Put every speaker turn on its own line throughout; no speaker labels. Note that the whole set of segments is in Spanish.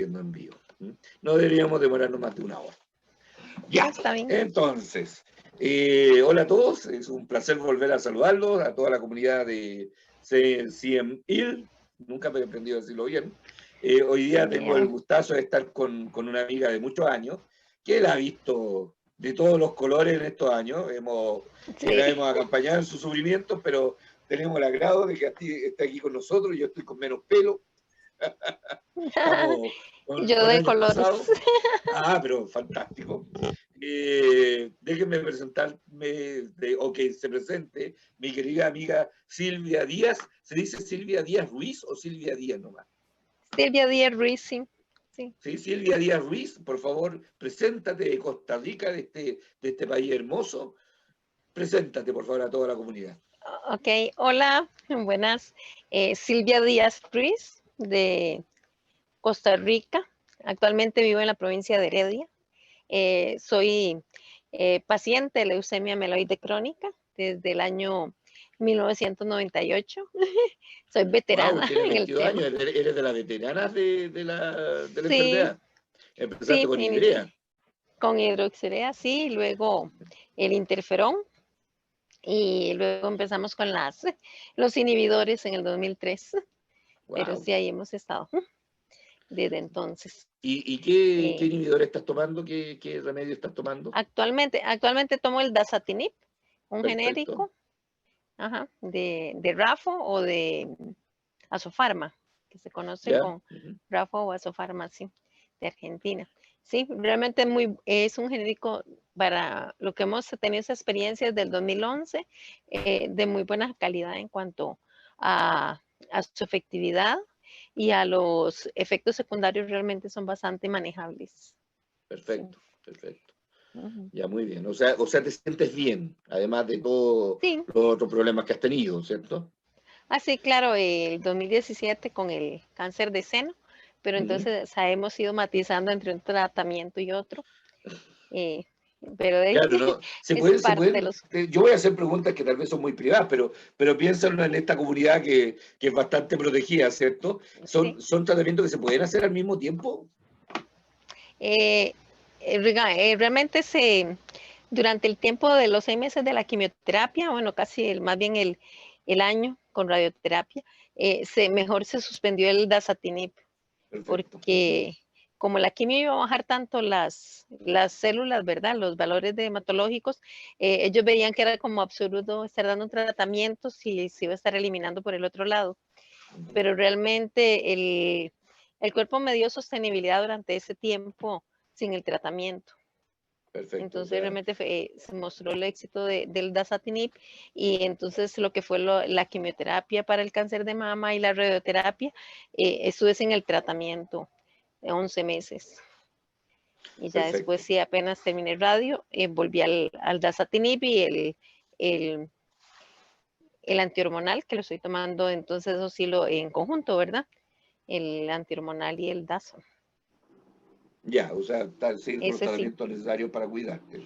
transmitiendo en vivo. No deberíamos demorarnos más de una hora. Ya,
está bien.
Entonces, hola a todos, es un placer volver a saludarlos, a toda la comunidad de CMIL, nunca me he aprendido a decirlo bien. Hoy día tengo el gustazo de estar con una amiga de muchos años, que la ha visto de todos los colores en estos años, la hemos acompañado en sus sufrimientos, pero tenemos el agrado de que esté aquí con nosotros, yo estoy con menos pelo. Estamos
yo de colores.
Pasados. Pero fantástico. Déjenme presentarme, o que se presente mi querida amiga Silvia Díaz. ¿Se dice Silvia Díaz Ruiz o Silvia Díaz nomás?
Silvia Díaz Ruiz, sí.
Sí, Silvia Díaz Ruiz, por favor, preséntate de Costa Rica, de este país hermoso. Preséntate, por favor, a toda la comunidad.
Ok, hola, buenas. Silvia Díaz Ruiz, de Costa Rica. Actualmente vivo en la provincia de Heredia. Soy paciente de leucemia mieloide crónica desde el año 1998. Soy veterana en el tema.
Años, eres de las veteranas de la
Sí,
enfermedad. Empezaste con Ibrea.
Con hidroxirea, sí, luego el interferón y luego empezamos con los inhibidores en el 2003. Wow. Pero sí, ahí hemos estado desde entonces.
¿Y qué inhibidor estás tomando? ¿Qué remedio estás tomando?
Actualmente tomo el dasatinib, un genérico de Rafo o de Asofarma, que se conoce con Rafo o Asofarma, sí, de Argentina. Sí, realmente es un genérico para lo que hemos tenido esa experiencia desde el 2011, de muy buena calidad en cuanto a su efectividad y a los efectos secundarios realmente son bastante manejables.
Perfecto, sí. Perfecto. Ya, muy bien. O sea, te sientes bien, además de todos los otros problemas que has tenido, ¿cierto?
Sí, claro, el 2017 con el cáncer de seno, pero entonces hemos ido matizando entre un tratamiento y otro. Pero
claro, ¿no? Yo voy a hacer preguntas que tal vez son muy privadas, pero piénsalo en esta comunidad que es bastante protegida, ¿cierto? ¿Son tratamientos que se pueden hacer al mismo tiempo?
Realmente durante el tiempo de los 6 meses de la quimioterapia, bueno, casi más bien el año con radioterapia, mejor se suspendió el dasatinib. Perfecto. Porque como la quimio iba a bajar tanto las células, ¿verdad? Los valores hematológicos, ellos veían que era como absurdo estar dando un tratamiento si se iba a estar eliminando por el otro lado. Pero realmente el cuerpo me dio sostenibilidad durante ese tiempo sin el tratamiento. Perfecto. Entonces realmente se mostró el éxito del dasatinib y entonces lo que fue la quimioterapia para el cáncer de mama y la radioterapia, estuve en el tratamiento de 11 meses. Y ya después, sí, apenas terminé radio, volví al dasatinib y el antihormonal, que lo estoy tomando, entonces eso sí en conjunto, ¿verdad? El antihormonal y el daso.
Ya, o sea, seguir con los tratamientos necesarios para cuidarte.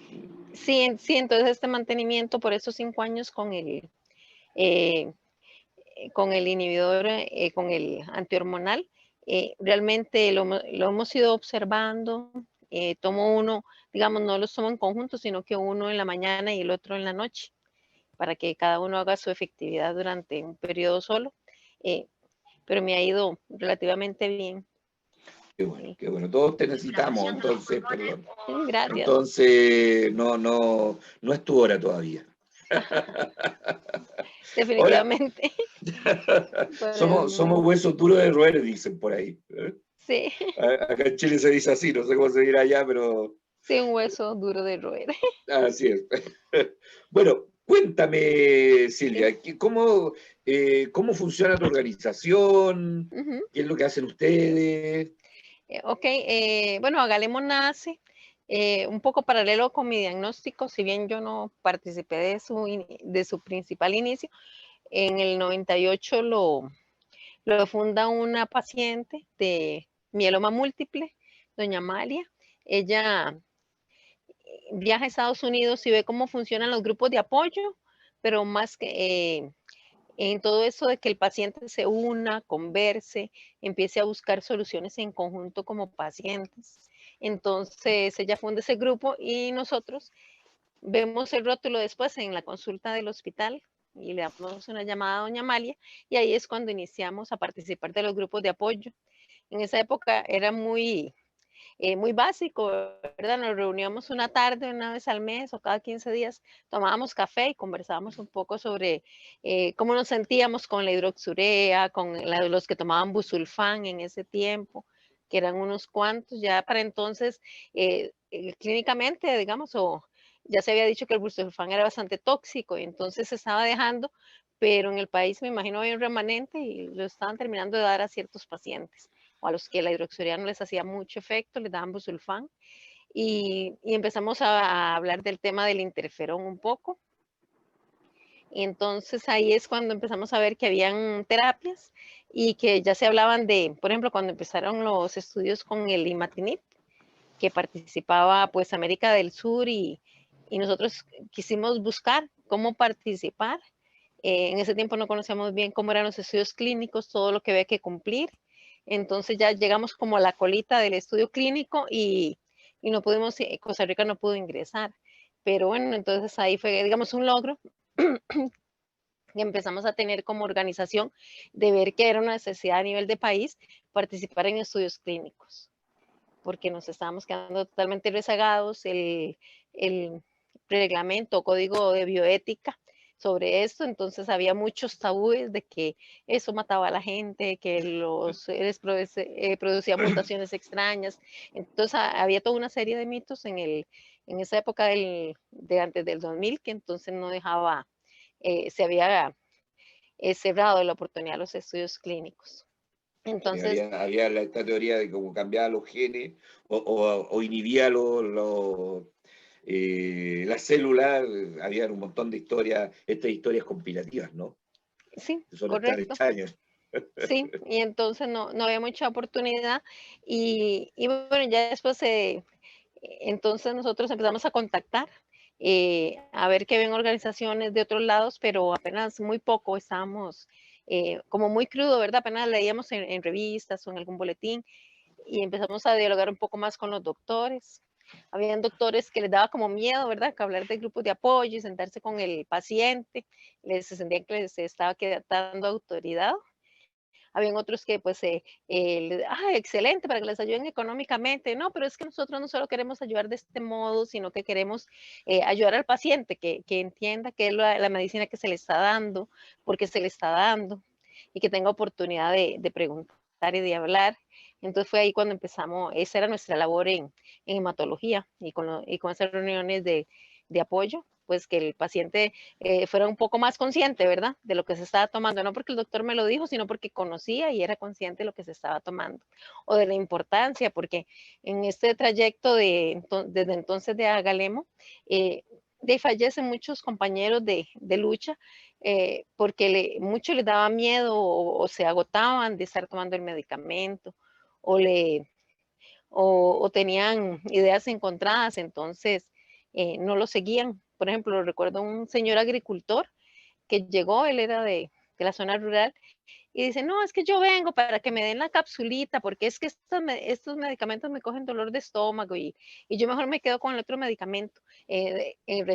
Sí, entonces este mantenimiento por esos 5 años con el inhibidor, con el antihormonal, realmente lo hemos ido observando. Tomo uno, digamos, no los tomo en conjunto, sino que uno en la mañana y el otro en la noche, para que cada uno haga su efectividad durante un periodo solo. Pero me ha ido relativamente bien.
Qué bueno. Todos te necesitamos, entonces, perdón.
Gracias.
Entonces, no es tu hora todavía.
Definitivamente.
Somos huesos duros de roer, dicen por ahí.
Sí.
Acá en Chile se dice así, no sé cómo se dirá allá, pero...
Sí, un hueso duro de roer.
Así es. Bueno, cuéntame, Silvia, ¿cómo funciona tu organización? ¿Qué es lo que hacen ustedes?
Bueno, Hagalemos nace un poco paralelo con mi diagnóstico, si bien yo no participé de su principal inicio. En el 98 lo funda una paciente de mieloma múltiple, doña Amalia. Ella viaja a Estados Unidos y ve cómo funcionan los grupos de apoyo, pero más que en todo eso de que el paciente se una, converse, empiece a buscar soluciones en conjunto como pacientes. Entonces ella funda ese grupo y nosotros vemos el rótulo después en la consulta del hospital y le damos una llamada a doña Amalia y ahí es cuando iniciamos a participar de los grupos de apoyo. En esa época era muy básico, ¿verdad? Nos reuníamos una tarde, una vez al mes o cada 15 días, tomábamos café y conversábamos un poco sobre cómo nos sentíamos con la hidroxurea, con los que tomaban busulfán en ese tiempo, que eran unos cuantos, ya para entonces clínicamente, digamos, o ya se había dicho que el busulfán era bastante tóxico y entonces se estaba dejando, pero en el país me imagino había un remanente y lo estaban terminando de dar a ciertos pacientes o a los que la hidroxurea no les hacía mucho efecto, les daban busulfán. Y empezamos a hablar del tema del interferón un poco. Y entonces ahí es cuando empezamos a ver que habían terapias y que ya se hablaban de, por ejemplo, cuando empezaron los estudios con el imatinib, que participaba pues América del Sur y nosotros quisimos buscar cómo participar. En ese tiempo no conocíamos bien cómo eran los estudios clínicos, todo lo que había que cumplir. Entonces ya llegamos como a la colita del estudio clínico y no pudimos, Costa Rica no pudo ingresar. Pero bueno, entonces ahí fue, digamos, un logro que empezamos a tener como organización de ver que era una necesidad a nivel de país participar en estudios clínicos, porque nos estábamos quedando totalmente rezagados. El reglamento, código de bioética sobre esto, entonces había muchos tabúes de que eso mataba a la gente, que los seres producían mutaciones extrañas. Entonces había toda una serie de mitos en esa época de antes del 2000 que entonces no dejaba, se había cerrado la oportunidad a los estudios clínicos.
Sí,
Entonces,
había esta teoría de cómo cambiaba los genes o inhibía las células. Había un montón de historias, estas historias conspirativas, ¿no?
sí,
Que son tan
correcto.
extrañas.
Sí, y entonces no había mucha oportunidad y bueno, ya después entonces nosotros empezamos a contactar, a ver que ven organizaciones de otros lados, pero apenas muy poco estábamos, como muy crudo, ¿verdad? Apenas leíamos en revistas o en algún boletín y empezamos a dialogar un poco más con los doctores. Habían doctores que les daba como miedo, ¿verdad? Que hablar de grupos de apoyo y sentarse con el paciente, les sentían que les estaba dando autoridad. Habían otros que pues, excelente para que les ayuden económicamente. No, pero es que nosotros no solo queremos ayudar de este modo, sino que queremos ayudar al paciente, que entienda que es la medicina que se le está dando, porque se le está dando, y que tenga oportunidad de preguntar y de hablar. Entonces fue ahí cuando empezamos, esa era nuestra labor en hematología y con esas reuniones de apoyo, pues que el paciente fuera un poco más consciente, ¿verdad? De lo que se estaba tomando, no porque el doctor me lo dijo, sino porque conocía y era consciente de lo que se estaba tomando, o de la importancia, porque en este trayecto desde entonces de Agalemo, fallecen muchos compañeros de lucha, porque mucho les daba miedo o se agotaban de estar tomando el medicamento, o, le, o tenían ideas encontradas, entonces no lo seguían. Por ejemplo, recuerdo un señor agricultor que llegó, él era de la zona rural, y dice, no, es que yo vengo para que me den la capsulita, porque es que estos medicamentos me cogen dolor de estómago y yo mejor me quedo con el otro medicamento. En el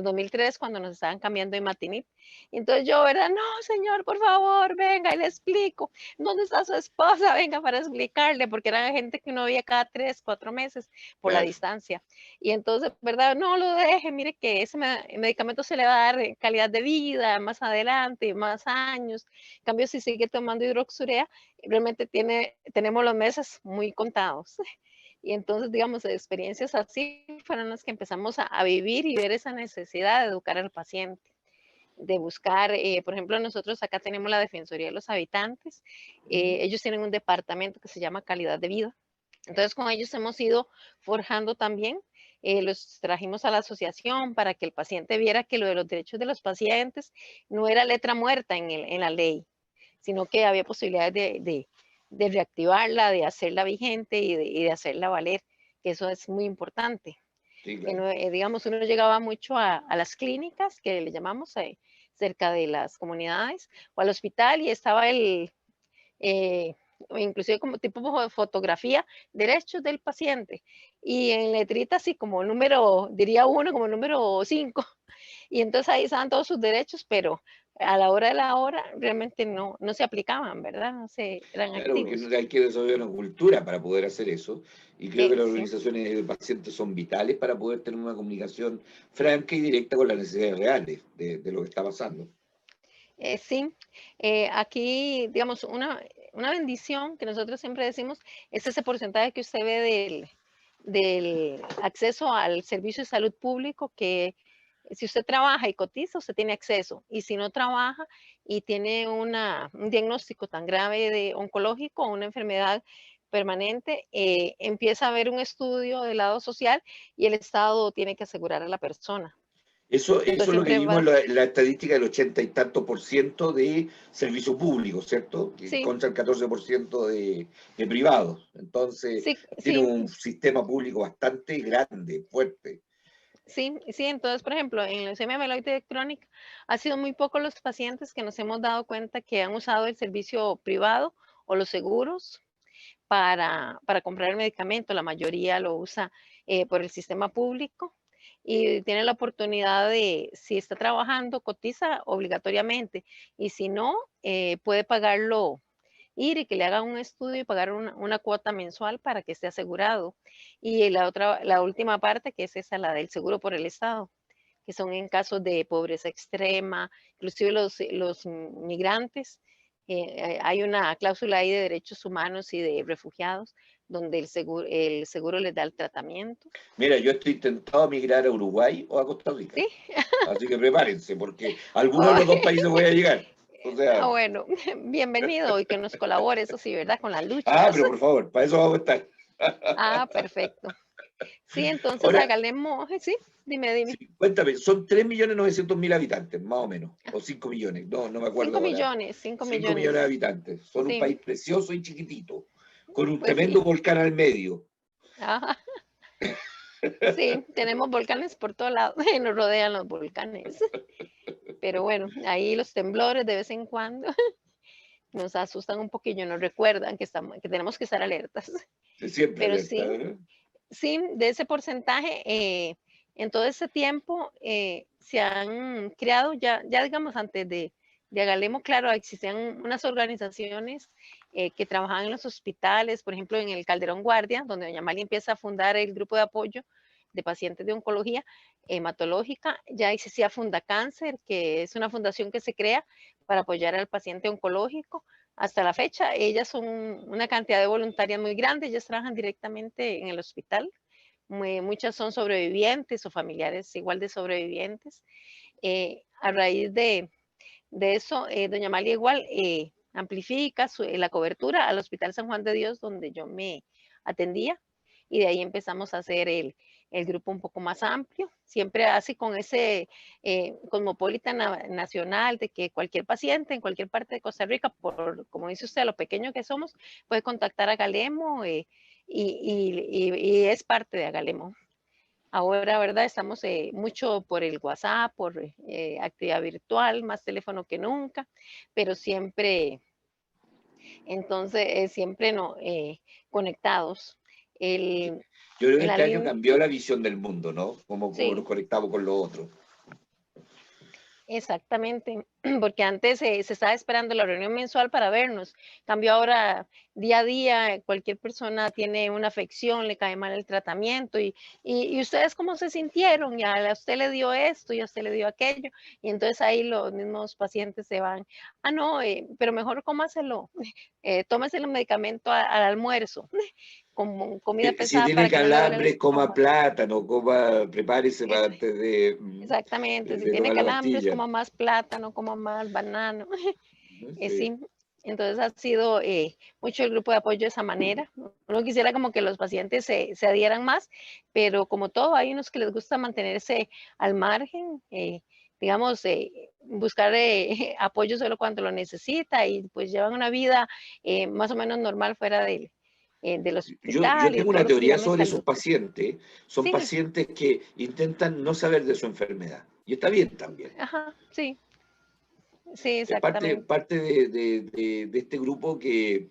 2003, cuando nos estaban cambiando de Imatinib. Entonces yo, ¿verdad? No, señor, por favor, venga y le explico. ¿Dónde está su esposa? Venga para explicarle, porque era gente que uno veía cada 3, 4 meses por la
Claro.
distancia. Y entonces, ¿verdad? No lo deje, mire que ese medicamento se le va a dar calidad de vida más adelante, más años. En cambio, si sigue tomando hidroxurea, realmente tenemos los meses muy contados. Y entonces, digamos, experiencias así fueron las que empezamos a vivir y ver esa necesidad de educar al paciente, de buscar, por ejemplo, nosotros acá tenemos la Defensoría de los Habitantes, ellos tienen un departamento que se llama Calidad de Vida. Entonces, con ellos hemos ido forjando también, los trajimos a la asociación para que el paciente viera que lo de los derechos de los pacientes no era letra muerta en la ley, sino que había posibilidades de reactivarla, de hacerla vigente y de hacerla valer, que eso es muy importante.
Sí,
Que
claro.
no, digamos, uno llegaba mucho a las clínicas, que le llamamos, cerca de las comunidades o al hospital y estaba inclusive como tipo de fotografía, derechos del paciente. Y en letrita así como número, diría uno, como número 5. Y entonces ahí estaban todos sus derechos, pero a la hora de la hora realmente no se aplicaban, ¿verdad? No se eran
Claro, porque
activos.
hay que desarrollar una cultura para poder hacer eso. Y creo que las
Sí.
organizaciones de pacientes son vitales para poder tener una comunicación franca y directa con las necesidades reales de lo que está pasando.
Sí, aquí, digamos, una bendición que nosotros siempre decimos es ese porcentaje que usted ve del acceso al servicio de salud público, que si usted trabaja y cotiza, usted tiene acceso. Y si no trabaja y tiene un diagnóstico tan grave de oncológico o una enfermedad permanente, empieza a haber un estudio del lado social y el Estado tiene que asegurar a la persona.
Eso es
Entonces
lo que
siempre
vimos
va,
en la estadística del 80 y tanto por ciento de servicio público, ¿cierto? Que
sí,
contra el 14% de privados. Entonces,
sí,
tiene
sí.
un sistema público bastante grande, fuerte.
Sí, sí, entonces, por ejemplo, en leucemia mieloide crónica, ha sido muy pocos los pacientes que nos hemos dado cuenta que han usado el servicio privado o los seguros para comprar el medicamento. La mayoría lo usa por el sistema público y tiene la oportunidad de, si está trabajando, cotiza obligatoriamente y si no, puede pagarlo, ir y que le hagan un estudio y pagar una cuota mensual para que esté asegurado. Y la última parte, que es esa, la del seguro por el Estado, que son en casos de pobreza extrema, inclusive los migrantes. Hay una cláusula ahí de derechos humanos y de refugiados, donde el seguro les da el tratamiento.
Mira, yo estoy tentado a migrar a Uruguay o a Costa Rica.
Sí,
Así que prepárense, porque alguno de
oh,
los dos países voy a llegar. O sea,
bueno, bienvenido y que nos colabore, eso sí, ¿verdad? Con las luchas.
pero por favor, para eso vamos a estar.
Perfecto. Sí, entonces
Ahora,
Agalemo, sí, dime.
sí, cuéntame, son 3.900.000 habitantes, más o menos, o 5 millones, no me acuerdo
5
ahora.
millones, 5
5 millones de
millones.
habitantes. Son un
Sí,
país precioso y chiquitito, con un
pues sí.
tremendo volcán al medio.
Ajá. Sí, tenemos volcanes por todos lados, nos rodean los volcanes. Pero bueno, ahí los temblores de vez en cuando nos asustan un poquillo, nos recuerdan que tenemos que estar alertas.
Siempre
Pero
alerta.
sí,
¿Eh?
sí, de ese porcentaje, en todo ese tiempo se han creado, ya digamos antes de Agalemo, claro, existían unas organizaciones que trabajaban en los hospitales, por ejemplo, en el Calderón Guardia, donde doña Mali empieza a fundar el grupo de apoyo de pacientes de oncología hematológica. Ya existía Fundacáncer, que es una fundación que se crea para apoyar al paciente oncológico. Hasta la fecha, ellas son una cantidad de voluntarias muy grande, ellas trabajan directamente en el hospital. Muchas son sobrevivientes o familiares igual de sobrevivientes. A raíz de eso, doña Amalia igual amplifica la cobertura al Hospital San Juan de Dios, donde yo me atendía, y de ahí empezamos a hacer el grupo un poco más amplio, siempre así con ese cosmopolita nacional de que cualquier paciente en cualquier parte de Costa Rica, como dice usted, lo pequeño que somos, puede contactar a Galemo y es parte de Agalemo. Ahora, ¿verdad? Estamos mucho por el WhatsApp, por actividad virtual, más teléfono que nunca, pero siempre, entonces, siempre no, conectados. El,
Yo creo que
en la
este año
línea,
cambió la visión del mundo, ¿no? Como nos
sí,
conectamos con los otros.
exactamente, porque antes se estaba esperando la reunión mensual para vernos. Cambio ahora día a día, cualquier persona tiene una afección, le cae mal el tratamiento y ustedes cómo se sintieron, y a usted le dio esto y a usted le dio aquello, y entonces ahí los mismos pacientes se van, no, pero mejor cómaselo, tómese el medicamento al almuerzo, como comida
Si
pesada
tiene
para que no le duele el
calambres, coma
estómago.
plátano, prepárese para
Es,
antes de,
exactamente, si
de
tiene
tomar la
calambres,
pastilla.
coma más plátano, coma más banano.
Sí.
Sí, entonces ha sido mucho el grupo de apoyo de esa manera. Uno quisiera como que los pacientes se adhieran más, pero como todo, hay unos que les gusta mantenerse al margen, digamos, buscar apoyo solo cuando lo necesita y pues llevan una vida más o menos normal fuera del
Yo
hospital y de
tengo
todos
una
los
teoría
programas de
sobre esos
salud.
pacientes. Son
Sí,
pacientes que intentan no saber de su enfermedad. Y está bien también.
ajá, sí, Sí,
Es parte,
exactamente.
parte de este grupo que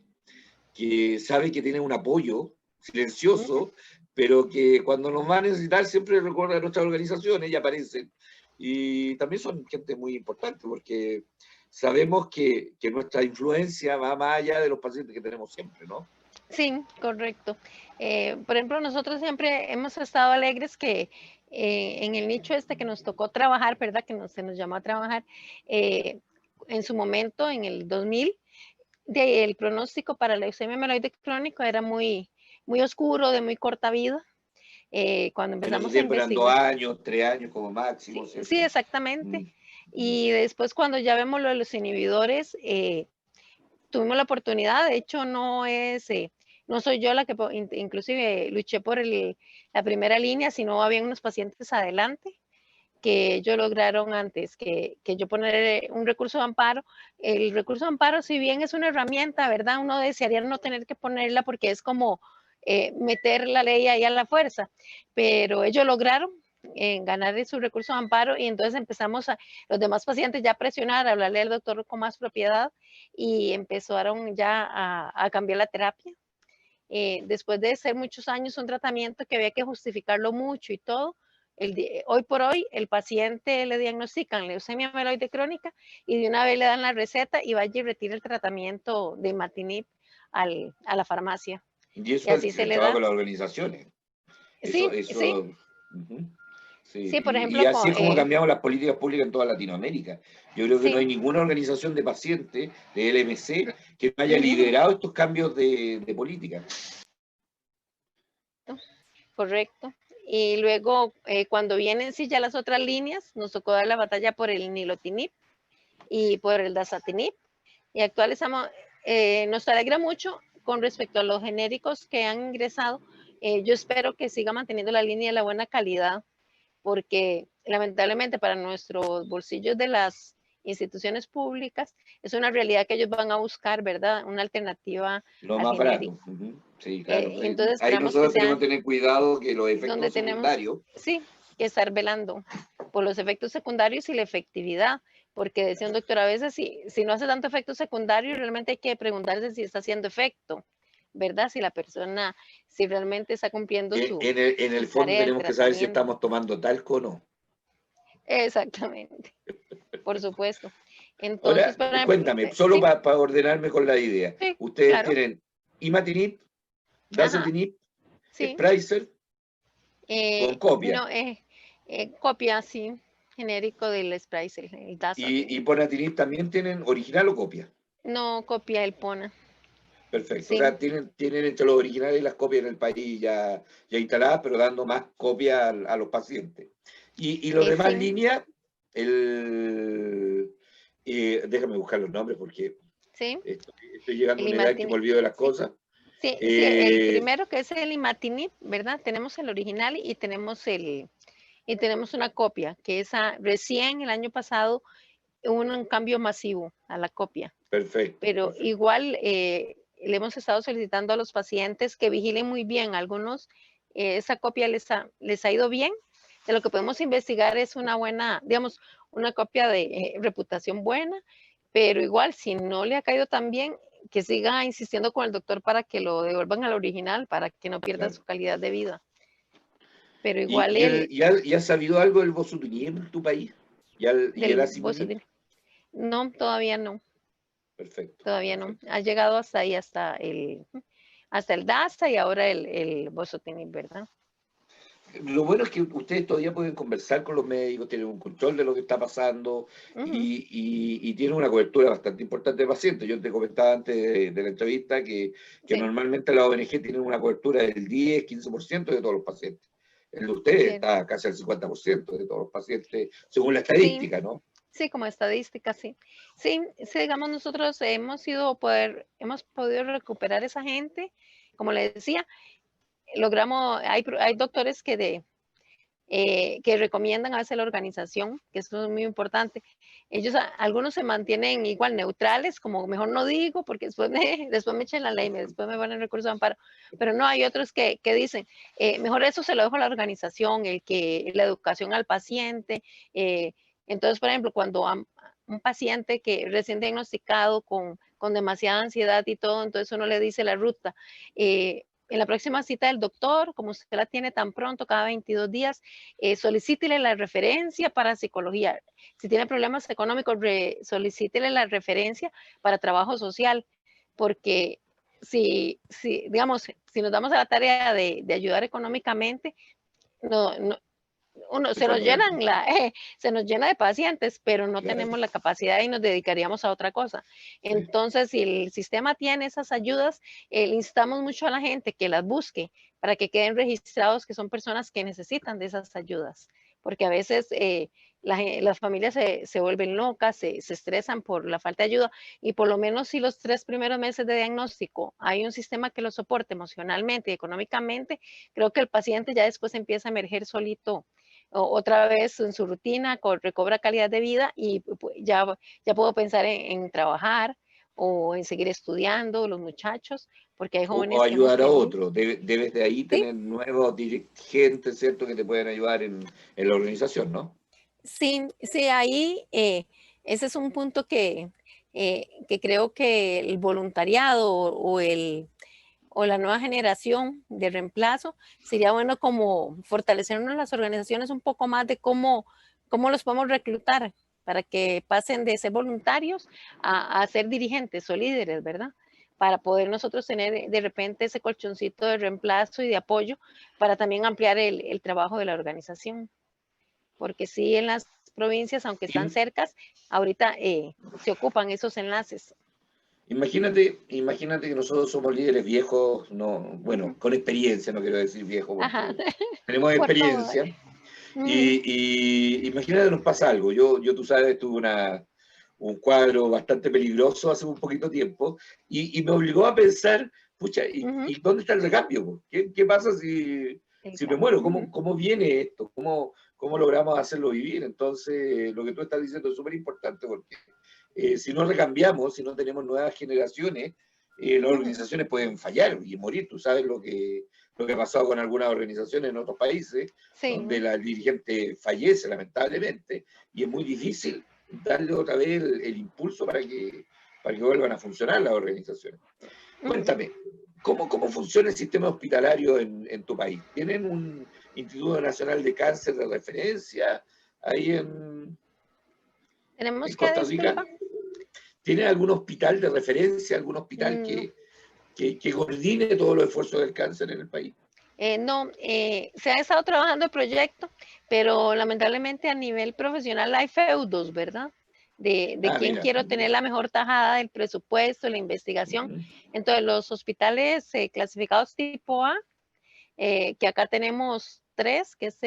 sabe que tiene un apoyo
Ujú.
silencioso, pero que cuando nos va a necesitar siempre recuerda a nuestras organizaciones y aparecen. Y también son gente muy importante porque sabemos que nuestra influencia va más allá de los pacientes que tenemos siempre, ¿no?
Sí, correcto. Por ejemplo, nosotros siempre hemos estado alegres que en el nicho este que nos tocó trabajar, ¿verdad? Se nos llamó a trabajar, eh, en su momento, en el 2000, el pronóstico para la leucemia mieloide crónico era muy oscuro, de muy corta vida. Cuando
En otro
empezamos a
tiempo eran 2 años, 3 años como máximo,
sí, sí,
¿cierto?
exactamente.
Mm, mm.
Y después cuando ya vemos lo de los inhibidores, tuvimos la oportunidad, de hecho no soy yo la que inclusive luché por la primera línea, sino había unos pacientes adelante que ellos lograron antes que yo poner un recurso de amparo. El recurso de amparo, si bien es una herramienta, ¿verdad? Uno desearía no tener que ponerla porque es como meter la ley ahí a la fuerza, pero ellos lograron ganar su recurso de amparo y entonces empezamos los demás pacientes ya a presionar, a hablarle al doctor con más propiedad y empezaron ya a cambiar la terapia. Después de ser muchos años un tratamiento que había que justificarlo mucho y todo, hoy por hoy el paciente le diagnostican leucemia mieloide crónica y de una vez le dan la receta y vaya y retira el tratamiento de imatinib a la farmacia.
Y
Y
eso
así
es
se
el
le
trabajo
da.
de las organizaciones.
Sí, sí,
Ujú, sí.
sí, por
Y
ejemplo,
así es como cambiamos las políticas públicas en toda Latinoamérica. Yo creo que no hay
sí,
ninguna organización de pacientes de LMC que no haya
ujú,
liderado estos cambios de política.
correcto. Y luego, cuando vienen sí ya las otras líneas, nos tocó dar la batalla por el nilotinib y por el dasatinib. Y actualizamos, nos alegra mucho con respecto a los genéricos que han ingresado. Yo espero que siga manteniendo la línea de la buena calidad, porque lamentablemente para nuestros bolsillos de las instituciones públicas es una realidad que ellos van a buscar, ¿verdad? Una alternativa
Lo
al
más barato.
genérico.
Ujú, sí, claro.
Y entonces
Ahí
esperamos que
nosotros tenemos
sea
que tener cuidado que los
donde
efectos
tenemos,
secundarios,
sí, que estar velando por los efectos secundarios y la efectividad, porque decía un doctor, a veces si no hace tanto efecto secundario, realmente hay que preguntarse si está haciendo efecto, ¿verdad? Si la persona, si realmente está cumpliendo
en el
su
fondo
tarea, el
tenemos que saber si
tratamiento.
estamos tomando talco o no.
Exactamente, por supuesto. Entonces,
Ahora,
por ejemplo,
cuéntame, solo
sí,
para ordenarme con la idea.
sí,
Ustedes
claro,
tienen imatinib,
ajá,
dasatinib,
sí.
Spricer con copia
No, copia, sí, genérico del Sprycel, el
y
Dasatinib.
ponatinib también tienen original o copia.
No copia el Pona,
Perfecto. O
sí,
sea, tienen entre los originales y las copias en el país ya instaladas, pero dando más copias a los pacientes. Y los demás
sí,
líneas, el, déjame buscar los nombres porque
sí,
estoy llegando a
el
una edad en que me
Imatinib,
olvido de las
sí,
cosas.
sí, sí, el
Eh,
primero que es el Imatinib, ¿verdad? Tenemos el original y tenemos una copia, que esa recién el año pasado hubo un cambio masivo a la copia,
Perfecto,
pero
perfecto.
igual le hemos estado solicitando a los pacientes que vigilen muy bien. Algunos, esa copia les ha ido bien. De lo que podemos investigar es una buena, digamos, una copia de reputación buena, pero igual, si no le ha caído tan bien, que siga insistiendo con el doctor para que lo devuelvan al original, para que no pierda
Claro.
su calidad de vida. Pero
¿Y,
igual
y, el, y, ha- y has sabido algo del bosutinib en tu país? ¿Y el
del
asimonib?
Bosudil, no, todavía no.
Perfecto,
Todavía no.
perfecto.
Ha llegado hasta ahí, hasta el DASA y ahora el Bosotinib, ¿verdad?
Lo bueno es que ustedes todavía pueden conversar con los médicos, tienen un control de lo que está pasando
Ujú,
y tienen una cobertura bastante importante de pacientes. Yo te comentaba antes de la entrevista que
sí,
normalmente las ONG tienen una cobertura del 10-15% de todos los pacientes. El de ustedes
sí,
está casi al 50% de todos los pacientes, según la
sí,
estadística, ¿no?
sí, como estadística, sí. Sí, sí, digamos, nosotros hemos podido recuperar esa gente. Como le decía, hay doctores que recomiendan a veces la organización, que eso es muy importante. Algunos se mantienen igual neutrales, como mejor no digo, porque después me echen la ley, después me van el recurso de amparo, pero no, hay otros que dicen, mejor eso se lo dejo a la organización, la educación al paciente. Entonces, por ejemplo, cuando un paciente que recién diagnosticado con demasiada ansiedad y todo, entonces uno le dice la ruta. En la próxima cita del doctor, como usted la tiene tan pronto, cada 22 días, solicítele la referencia para psicología. Si tiene problemas económicos, solicítele la referencia para trabajo social, porque digamos, si nos damos a la tarea de ayudar económicamente, no, no,
Exactamente.
se nos llena de pacientes, pero no
Claro,
tenemos la capacidad y nos dedicaríamos a otra cosa.
sí.
Entonces, si el sistema tiene esas ayudas, le instamos mucho a la gente que las busque para que queden registrados que son personas que necesitan de esas ayudas, porque a veces las familias se vuelven locas, se estresan por la falta de ayuda, y por lo menos si los 3 primeros meses de diagnóstico hay un sistema que lo soporte emocionalmente y económicamente, creo que el paciente ya después empieza a emerger solito otra vez en su rutina, recobra calidad de vida y ya puedo pensar en trabajar o en seguir estudiando, los muchachos, porque hay
O
jóvenes que hemos
ayudar a
tenido.
otros. Debes de ahí
Sí,
tener nuevos dirigentes, ¿cierto?, que te pueden ayudar en la organización, ¿no?
sí, sí, ahí ese es un punto que creo que el voluntariado o la nueva generación de reemplazo, sería bueno como fortalecernos las organizaciones un poco más de cómo los podemos reclutar para que pasen de ser voluntarios a ser dirigentes o líderes, ¿verdad? Para poder nosotros tener de repente ese colchoncito de reemplazo y de apoyo para también ampliar el trabajo de la organización. Porque sí, en las provincias, aunque están
Im-
cercas, ahorita se ocupan esos enlaces.
Imagínate que nosotros somos líderes viejos, no,
Ujú.
bueno, con experiencia, no quiero decir viejo
Ajá,
porque tenemos
por todo.
experiencia,
Ujú.
y imagínate que nos pasa algo. Yo, tú sabes, tuve un cuadro bastante peligroso hace un poquito tiempo y me obligó a pensar, pucha,
Ujú.
¿y dónde está el recambio, po? ¿Qué pasa si me muero?
Ujú.
¿Cómo viene esto? ¿Cómo logramos hacerlo vivir? Entonces, lo que tú estás diciendo es súper importante porque si no recambiamos, si no tenemos nuevas generaciones, las
Ujú.
organizaciones pueden fallar y morir. Tú sabes lo que ha pasado con algunas organizaciones en otros países,
Sí.
donde la dirigente fallece lamentablemente, y es muy difícil darle otra vez el impulso para que vuelvan a funcionar las organizaciones.
Ujú.
Cuéntame, ¿cómo funciona el sistema hospitalario en tu país? ¿Tienen un Instituto Nacional de Cáncer de referencia ahí en
Tenemos que,
Costa Rica?
disculpa.
¿Tienen algún hospital de referencia, algún hospital
No,
que coordine todos los esfuerzos del cáncer en el país?
no, se ha estado trabajando el proyecto, pero lamentablemente a nivel profesional hay feudos, ¿verdad? De quién
Mira,
quiero tener la mejor tajada del presupuesto, la investigación.
uh-huh.
Entonces, los hospitales clasificados tipo A, que acá tenemos tres, que es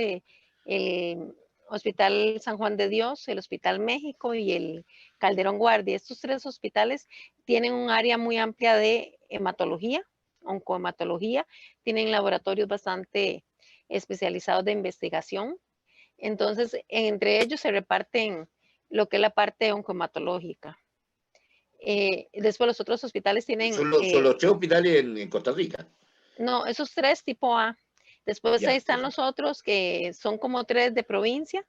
el Hospital San Juan de Dios, el Hospital México y el Calderón Guardia. Estos tres hospitales tienen un área muy amplia de hematología, oncohematología, tienen laboratorios bastante especializados de investigación. Entonces, entre ellos se reparten lo que es la parte oncohematológica. Después los otros hospitales tienen,
Son los tres hospitales en Costa Rica.
no, esos tres tipo A. Después ahí
Ya,
están los otros que son como tres de provincia.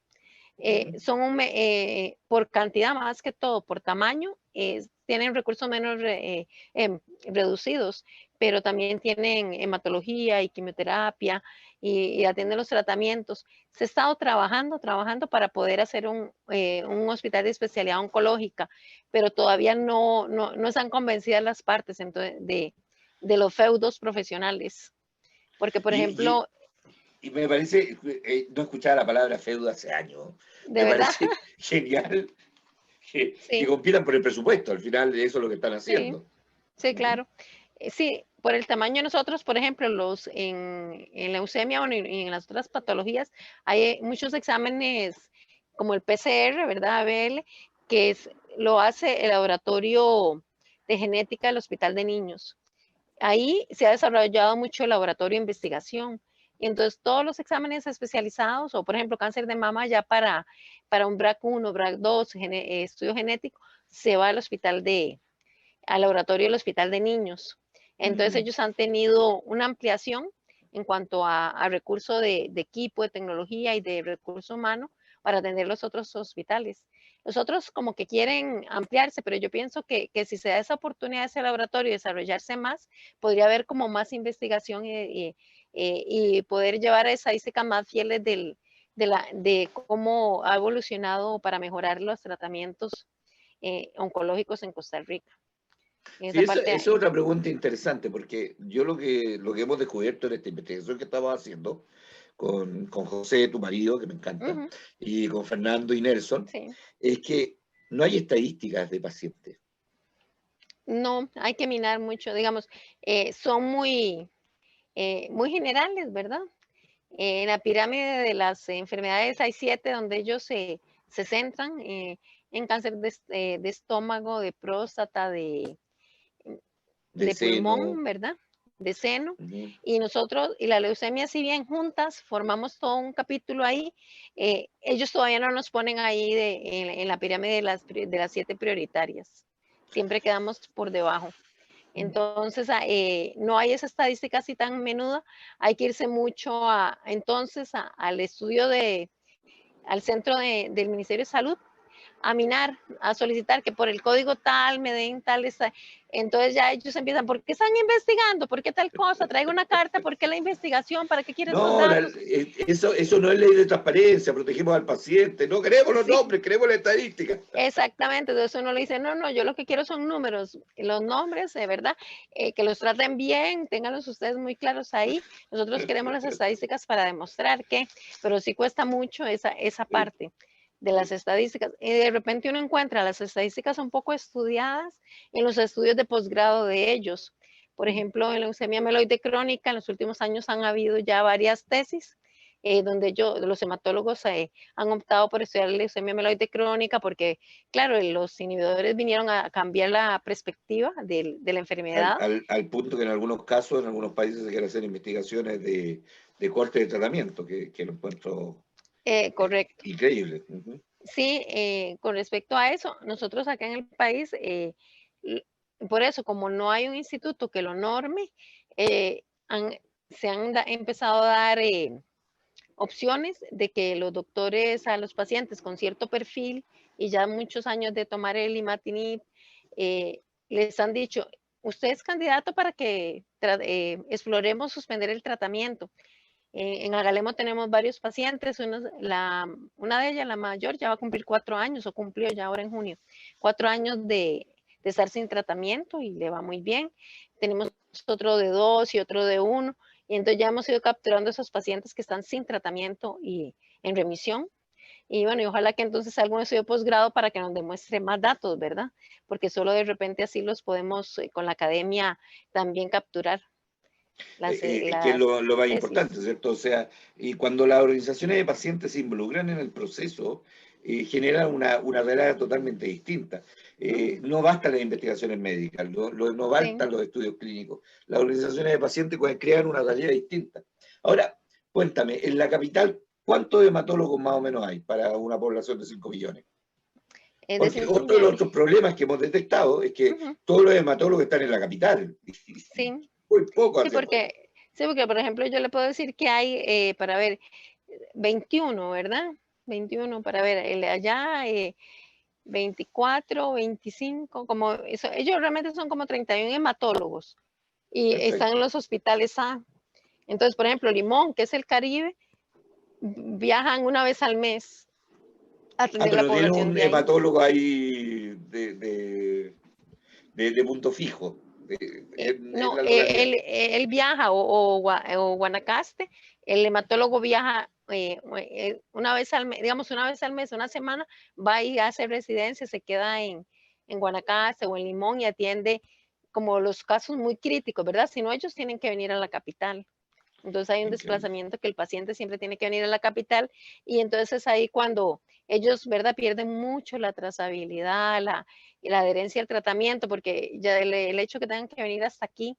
uh-huh.
Por cantidad más que todo, por tamaño, tienen recursos menos reducidos, pero también tienen hematología y quimioterapia y atienden los tratamientos. Se ha estado trabajando para poder hacer un hospital de especialidad oncológica, pero todavía no están convencidas las partes entonces, de los feudos profesionales. Porque, por
Y, y,
ejemplo,
y me parece, no escuchaba la palabra feudo hace años,
de
me
verdad,
parece genial que
sí,
compitan por el presupuesto, al final eso es lo que están
sí,
haciendo.
sí,
Uh-huh.
claro. Sí, por el tamaño de nosotros, por ejemplo, en leucemia o en las otras patologías, hay muchos exámenes como el PCR, ¿verdad? ABL, lo hace el laboratorio de genética del Hospital de Niños. Ahí se ha desarrollado mucho el laboratorio de investigación. Y entonces todos los exámenes especializados, o por ejemplo cáncer de mama ya para un BRAC1, BRAC2, estudio genético, se va al laboratorio del Hospital de Niños. Entonces
Mm.
ellos han tenido una ampliación en cuanto a recurso de equipo, de tecnología y de recurso humano para atender los otros hospitales. Los otros como que quieren ampliarse, pero yo pienso que si se da esa oportunidad a ese laboratorio de desarrollarse más, podría haber como más investigación y poder llevar a estadísticas más fieles de cómo ha evolucionado para mejorar los tratamientos oncológicos en Costa Rica. En
Sí,
esa
esa
parte,
es otra pregunta interesante, porque yo lo que hemos descubierto en esta investigación que estamos haciendo con José, tu marido, que me encanta,
ujú,
y con Fernando y Nelson,
sí,
es que no hay estadísticas de pacientes.
no, hay que minar mucho, digamos, son muy generales, ¿verdad? En la pirámide de las enfermedades hay 7 donde ellos se centran en cáncer de estómago, de próstata,
De
de
seno.
pulmón, ¿verdad? De seno.
Ujú.
Y nosotros, y la leucemia, si bien juntas, formamos todo un capítulo ahí, ellos todavía no nos ponen ahí en la pirámide de las 7 prioritarias. Siempre quedamos por debajo. Entonces, no hay esa estadística así tan menuda. Hay que irse mucho al estudio al centro del Ministerio de Salud a minar, a solicitar que por el código tal me den tal, entonces ya ellos empiezan, ¿por qué están investigando? ¿Por qué tal cosa? Traigo una carta, ¿por qué la investigación? ¿Para qué quiere esos
No,
datos?
eso no es ley de transparencia, protegemos al paciente, no queremos los
Sí,
nombres, queremos la estadística.
exactamente, entonces uno le dice, no, no, yo lo que quiero son números, los nombres, de verdad, que los traten bien, ténganlos ustedes muy claros ahí. Nosotros queremos las estadísticas para demostrar que, pero sí cuesta mucho esa parte de las estadísticas. Y de repente uno encuentra las estadísticas un poco estudiadas en los estudios de posgrado de ellos. Por ejemplo, en leucemia mieloide crónica, en los últimos años han habido ya varias tesis donde los hematólogos han optado por estudiar la leucemia mieloide crónica porque, claro, los inhibidores vinieron a cambiar la perspectiva de la
Al,
enfermedad.
al, al punto que en algunos casos, en algunos países se quieren hacer investigaciones de corte de tratamiento, que lo encuentro
Correcto.
increíble. Ujú.
Sí, con respecto a eso, nosotros acá en el país, por eso, como no hay un instituto que lo norme, eh, han- se han empezado a dar opciones de que los doctores a los pacientes con cierto perfil y ya muchos años de tomar el imatinib, les han dicho, usted es candidato para que exploremos suspender el tratamiento. En Agalemo tenemos varios pacientes, una de ellas, la mayor, ya va a cumplir 4 años, o cumplió ya ahora en junio, 4 años de estar sin tratamiento y le va muy bien. Tenemos otro de 2 y otro de 1, y entonces ya hemos ido capturando esos pacientes que están sin tratamiento y en remisión. Y bueno, y ojalá que entonces algún estudio de posgrado para que nos demuestre más datos, ¿verdad? Porque solo de repente así los podemos con la academia también capturar
Es que es
las
lo más importante,
tesis.
¿cierto? O sea, y cuando las organizaciones de pacientes se involucran en el proceso, generan una realidad totalmente distinta.
Ujú,
No bastan las investigaciones médicas, no
sí.
bastan los estudios clínicos. Las organizaciones de pacientes crean una realidad distinta. Ahora, cuéntame, en la capital, ¿cuántos hematólogos más o menos hay para una población de 5 millones?
De
Porque
5
otro de los
millones.
otros problemas que hemos detectado es que
Ujú,
todos los hematólogos están en la capital.
sí,
Muy poco
sí,
hacia afuera.
porque, por ejemplo, yo le puedo decir que hay, para ver, 21, ¿verdad? 21 para ver, allá 24, 25, como eso, ellos realmente son como 31 hematólogos y están en
Perfecto.
los hospitales A. Entonces, por ejemplo, Limón, que es el Caribe, viajan una vez al mes a
Ah,
atender la
pero tiene
población
un
de ahí.
hematólogo ahí de punto fijo en
No,
la localidad.
él viaja o Guanacaste, el hematólogo viaja una vez al mes, digamos una vez al mes, una semana, va y hace residencia, se queda en Guanacaste o en Limón y atiende como los casos muy críticos, ¿verdad? Si no, ellos tienen que venir a la capital. Entonces hay un
Increíble.
desplazamiento que el paciente siempre tiene que venir a la capital y entonces es ahí cuando ellos, ¿verdad? Pierden mucho la trazabilidad, y la adherencia al tratamiento, porque ya el hecho que tengan que venir hasta aquí,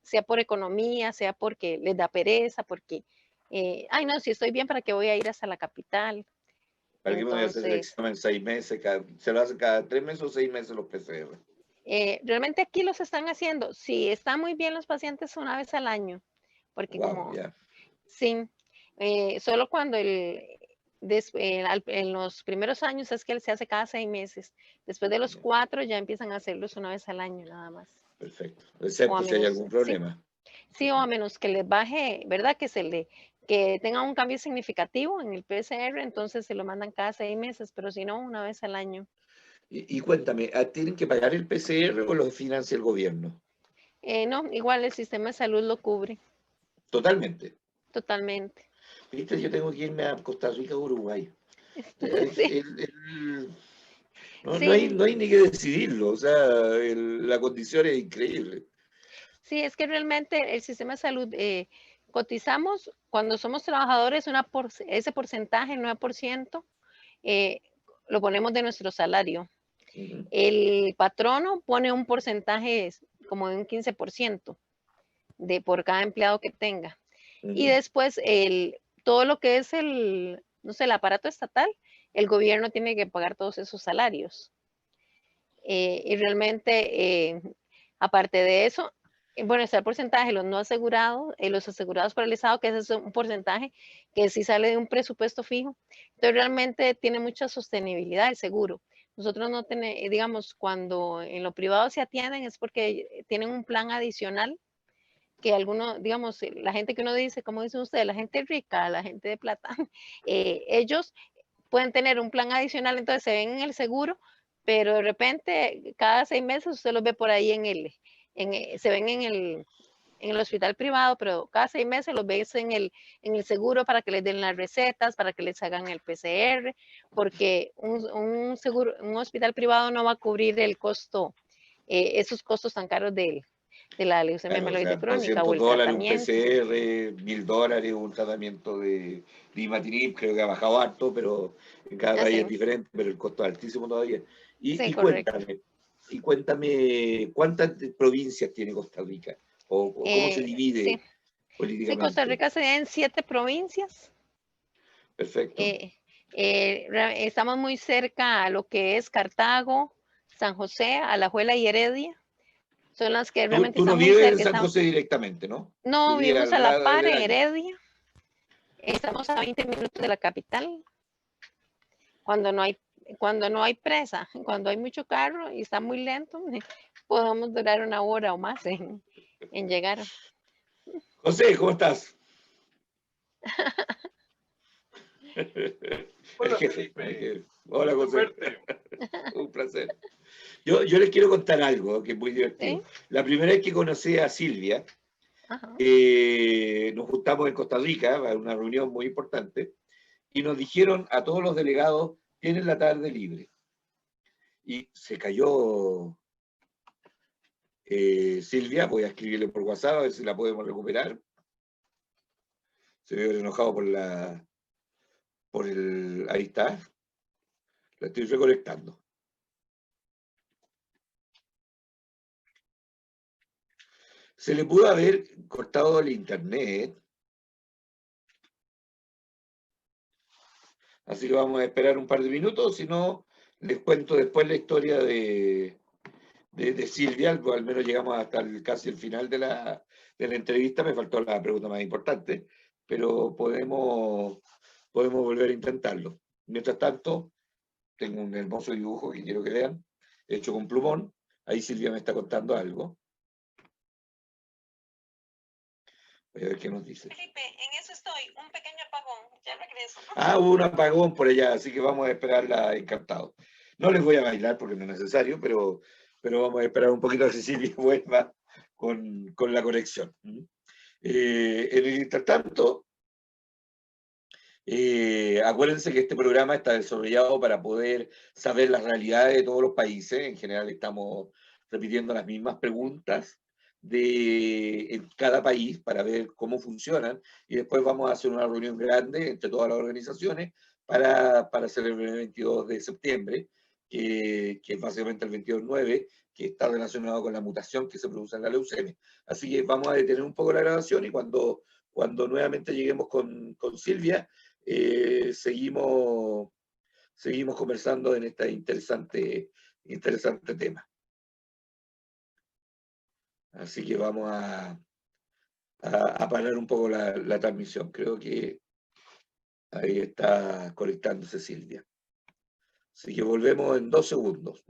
sea por economía, sea porque les da pereza, porque, ay no, si estoy bien, ¿para qué voy a ir hasta la capital?
¿Para qué me voy a hacer el
Entonces,
examen 6 meses? Se lo hacen cada 3 meses o 6 meses los PCR.
realmente aquí los están haciendo, si están muy bien los pacientes una vez al año, porque
Wow,
como
ya.
sí, solo cuando en los primeros años es que se hace cada 6 meses. Después de los 4 ya empiezan a hacerlos una vez al año nada más.
Perfecto.
O
Excepto
a
si hay
menos,
algún problema.
sí, o a menos que les baje, ¿verdad? Que tenga un cambio significativo en el PCR, entonces se lo mandan cada 6 meses, pero si no, una vez al año.
Y cuéntame, ¿tienen que pagar el PCR o lo financia el gobierno?
No, igual el sistema de salud lo cubre
Totalmente.
totalmente.
Viste, yo tengo que irme a Costa Rica o Uruguay.
Sí,
No hay,
sí,
no hay ni que decidirlo, o sea, la condición es increíble.
sí, es que realmente el sistema de salud, cotizamos cuando somos trabajadores, ese porcentaje, el 9%, eh, lo ponemos de nuestro salario.
Ujú,
El patrono pone un porcentaje como de un 15% por cada empleado que tenga. Y
ujú.
después todo lo que es no sé, el aparato estatal, el gobierno tiene que pagar todos esos salarios. Y realmente, aparte de eso, bueno, está el porcentaje de los no asegurados, los asegurados por el Estado, que ese es un porcentaje que sí sale de un presupuesto fijo. Entonces, realmente tiene mucha sostenibilidad el seguro. Nosotros no tenemos, digamos, cuando en lo privado se atienden es porque tienen un plan adicional que algunos, digamos, la gente que uno dice, como dicen ustedes, la gente rica, la gente de plata, ellos pueden tener un plan adicional, entonces se ven en el seguro, pero de repente cada 6 meses usted los ve por ahí se ven en el hospital privado, pero cada 6 meses los ves en el seguro para que les den las recetas, para que les hagan el PCR, porque un hospital privado no va a cubrir el costo, esos costos tan caros de la leucemia
Claro, o
mieloide
sea,
crónica o el
$200 un
tratamiento.
PCR, $1000 un tratamiento de imatinib, creo que ha bajado harto, pero en cada país es
Así,
diferente, pero el costo es altísimo todavía.
sí,
Y
correcto.
cuéntame, ¿cuántas provincias tiene Costa Rica? ¿O cómo se
Sí,
divide
sí, Costa
políticamente?
Rica se divide en 7 provincias.
Perfecto.
Estamos muy cerca a lo que es Cartago, San José, Alajuela y Heredia. Son las que realmente
Tú no
están muy
vives en
cerca.
San José directamente, ¿no? Tú
No,
vives
vivimos a
al
la
lado
par
del
en
área.
Heredia. Estamos a 20 minutos de la capital. Cuando no hay, cuando no hay presa, cuando hay mucho carro y está muy lento, podemos durar una hora o más en llegar.
José, ¿cómo estás? El
Hola
jefe.
Felipe,
Hola,
gusto en
José.
verte.
Un placer. Yo les quiero contar algo que es muy divertido.
¿Sí?
La primera vez que conocí a Silvia,
Ajá.
nos juntamos en Costa Rica a una reunión muy importante y nos dijeron a todos los delegados, tienen la tarde libre. Y se cayó Silvia, voy a escribirle por WhatsApp a ver si la podemos recuperar. Se ve enojado ahí está, la estoy recolectando. Se le pudo haber cortado el internet, así que vamos a esperar un par de minutos, si no, les cuento después la historia de Silvia, pues al menos llegamos hasta casi el final de la entrevista, me faltó la pregunta más importante, pero podemos volver a intentarlo. Mientras tanto, tengo un hermoso dibujo que quiero que vean, hecho con plumón, ahí Silvia me está contando algo. Voy a ver qué nos dice.
Felipe, en eso estoy, un pequeño apagón, ya regreso.
Ah, hubo un apagón por allá, así que vamos a esperarla encantado. No les voy a bailar porque no es necesario, pero vamos a esperar un poquito a que Silvia vuelva con la conexión. En el intertanto, acuérdense que este programa está desarrollado para poder saber las realidades de todos los países. En general estamos repitiendo las mismas preguntas en cada país para ver cómo funcionan y después vamos a hacer una reunión grande entre todas las organizaciones para celebrar el 22 de septiembre, que es básicamente el 22/9, que está relacionado con la mutación que se produce en la leucemia. Así que vamos a detener un poco la grabación y cuando nuevamente lleguemos con Silvia, seguimos conversando en este interesante tema. Así que vamos a parar un poco la transmisión. Creo que Ahí está conectándose Silvia. Así que volvemos en 2 segundos.